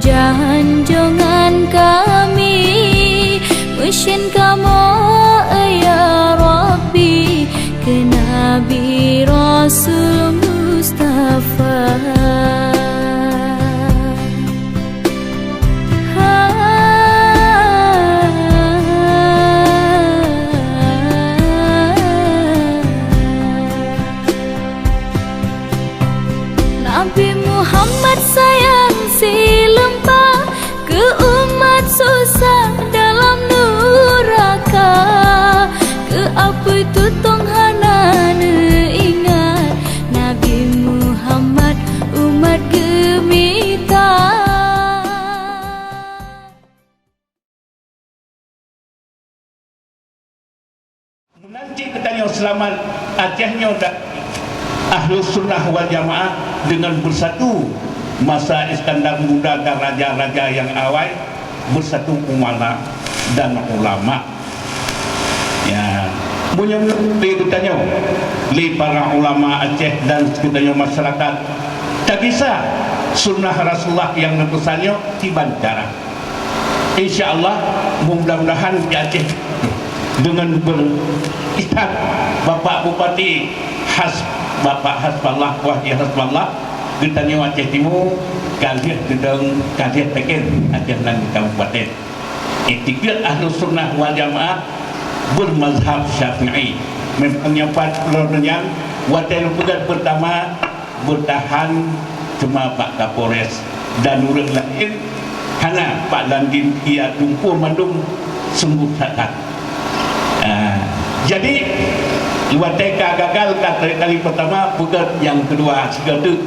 jangan kami Mesin kamu ya Rabbi Ke Nabi Rasul Mustafa Nabi Muhammad sayang si lempah ke umat susah dalam neraka ke apa itu tong hana ingat Nabi Muhammad umat gemita nanti katanya selamat akhirnya Ahlus Sunnah wal Jamaah dengan bersatu masa Iskandar Muda dan raja-raja yang awal bersatu umara dan ulama. Ya, punya ditanya li para ulama Aceh dan sekitarnya masyarakat tak bisa sunnah Rasulullah yang nebusannya tiban cara. InsyaAllah mudah-mudahan di Aceh dengan berikat Bapak Bupati Bapak Hasballah Wahdi Hasballah ditanya Aceh Timur kalian gedung kalian tekin Aceh dan Kabupaten etiket Ahlus Sunnah wal Jamaah bermazhab Syafi'i mempunyai perlunya watan pegat pertama bertahan cuma Pak Kapolres dan urut lain karena Pak Landin ia tumpu mandung sungguh sakat jadi Wateka gagal kali pertama, bukan yang kedua sekali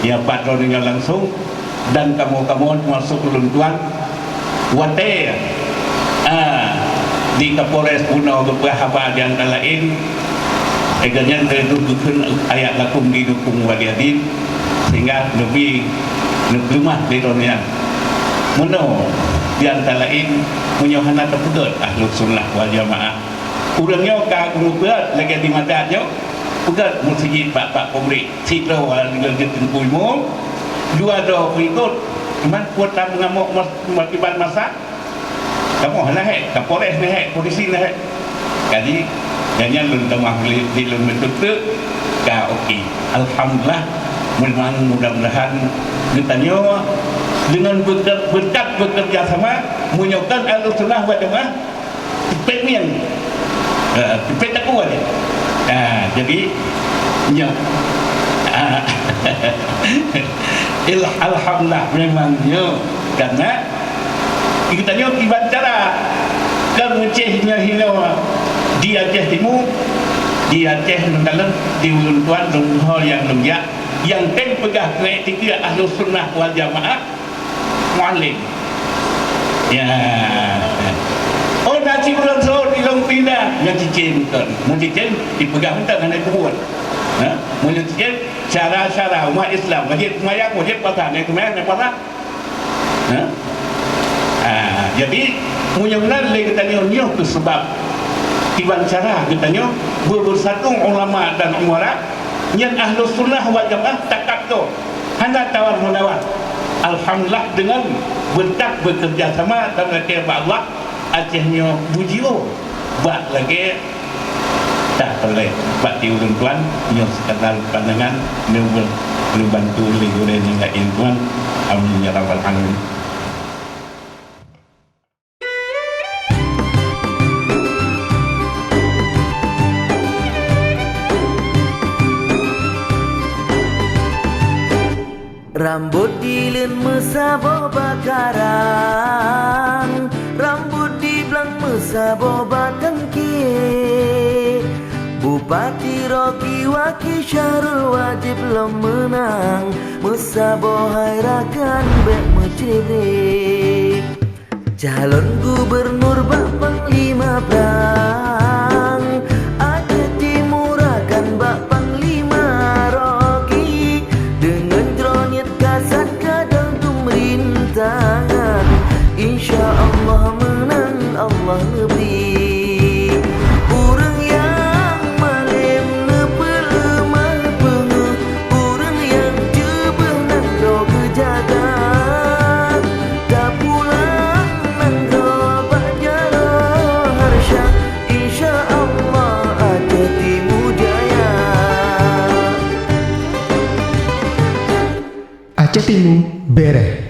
ya patron dengan langsung dan kamu masuk keluntuan Wate di Kapolres Pulau beberapa di antara lain eganya tertuduhkan ayat lakum dinukum waliyadin sehingga lebih rumah di dunia mono di antara lain menyohana terpegat Ahlus Sunnah wal Jamaah urangnya kagum berat lagi di matanya pegat masjid Pak Komri citra dengan ditengkuimu dua doa berikut cuman kuota mengamuk makiban masa kamu hendak Kapolres hendak polisi hendak jadi jangan lentang di lembut tu ka okey alhamdulillah memang mudah-mudahan ditanya dengan berkat bekerja sama menyokong Ahlus Sunnah wal Jamaah pemian tak kuat ya. Jadi ya alhamdulillah memangnya karena kita tanya kibat cara kemucehnya hilau di Aceh Timur di Aceh Nendalan di Uluntuan Lunghol yang lembyak yang kan pegah ketika Ahlus Sunnah wal Jamaah mu'alim ya oh nasi bulan sahur di long pindah yang cicin kan mau cicin dipegang mentang dengan itu buat mau cicin cara-cara umat Islam wajib mayak wajib patah yang kemarin yang patah jadi mudah-mudahan lagi katanya itu sebab tiban cara katanya bersatu ulama dan umara yang Ahlus Sunnah wal Jamaah takak tu hendak tawar-menawar alhamdulillah dengan berkat bekerja sama dan kira Allah Acehnya bujio buat lagi tak boleh buat diurun tuan yang sekadar pandangan boleh bantu liguren yang lain tuan amin ya rabbal alamin. Rambut dilin mesabo bakaran rambut di belang mesabo batengki Bupati Roki Waki Syarul wajib lo menang mesabo hairakan bek mencibrik calon gubernur bak panglima perang ada timurakan bak panglima Roki dengan dronyet kasat kadang pemerintahan insya Allah menang Allah lebih urang yang malim nepelemah pengeh urang yang jebeh nan do kejagaan timu bere